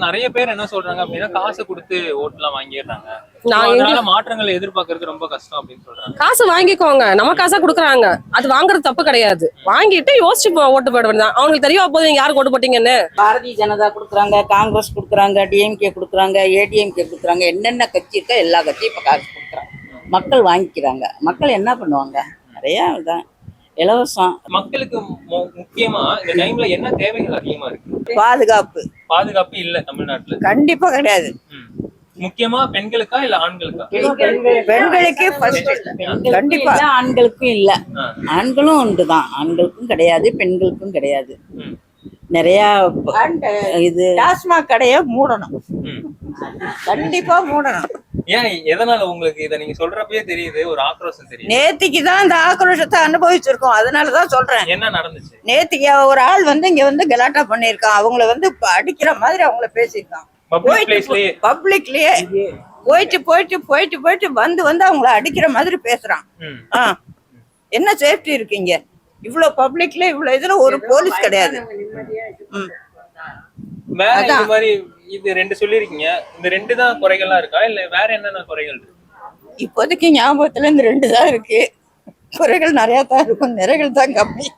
நிறைய பேர் என்ன சொல்றாங்க அப்படின்னா காசு கொடுத்து ஓட்டுலாம் வாங்கிடுறாங்க. நான் அதனால மாற்றங்களை எதிர்பார்க்கறது ரொம்ப கஷ்டம் அப்படின்னு சொல்றாங்க. காசு வாங்கிக்கோங்க, நம்ம காசா குடுக்குறாங்க, அது வாங்குறது தப்பு கிடையாது. வாங்கிட்டு யோசிச்சு ஓட்டு போட வேண்டியதான். அவங்களுக்கு தெரியும் போது நீங்க யாருக்கு ஓட்டு போட்டீங்கன்னு. பாரதிய ஜனதா கொடுக்குறாங்க, காங்கிரஸ் கொடுக்குறாங்க, டிஎம்கே கொடுக்குறாங்க, ஏடிஎம்கே கொடுக்குறாங்க, என்னென்ன கட்சி இருக்கோ எல்லா கட்சியும் இப்போ காசு கொடுக்குறாங்க. மக்கள் வாங்கிக்கிறாங்க. மக்கள் என்ன பண்ணுவாங்க? நிறைய இதான் இலவசம். மக்களுக்கு முக்கியமா இந்த டைம்ல என்ன தேவைகள் அதிகமா இருக்கு? பாதுகாப்பு. பாதுகாப்பு இல்ல தமிழ்நாட்டுல. கண்டிப்பா கிடையாது. முக்கியமா பெண்களுக்கா இல்ல ஆண்களுக்கா? பெண்களுக்கே கண்டிப்பா. ஆண்களுக்கும் இல்ல, ஆண்களும் உண்டுதான். ஆண்களுக்கும் கிடையாது, பெண்களுக்கும் கிடையாது. நிறைய இது டாஸ்மாக் கடையை மூடணும், கண்டிப்பா மூடணும். ஏன், எதனால உங்களுக்கு இதை நீங்க சொல்றப்பயே தெரியுது ஒரு ஆக்ரோஷம் தெரியுது? நேத்திக்குதான் இந்த ஆக்ரோஷத்தை அனுபவிச்சிருக்கோம், அதனாலதான் சொல்றேன். என்ன நடந்துச்சு? நேத்திக்கு ஒரு ஆள் இங்க கலாட்டா பண்ணிருக்கான். அவங்கள அடிக்கிற மாதிரி அவங்கள பேசியிருக்கான். பப்ளிக்லயே போயிட்டு வந்து அவங்கள அடிக்கிற மாதிரி பேசுறான். என்ன சேஃப்டி இருக்கீங்க? இவ்வளவு பப்ளிக்ல இவ்வளவு இதுல ஒரு போலீஸ் கிடையாது. இது ரெண்டு சொல்லிருக்கீங்க. இந்த ரெண்டு தான் குறைகளா இருக்கா இல்ல வேற என்னென்ன குறைகள் இருக்கு? இப்போதைக்கு ஞாபகத்துல இந்த ரெண்டு தான் இருக்கு. குறைகள் நிறைய தான் இருக்கும், நிறைகள் தான் கம்மி.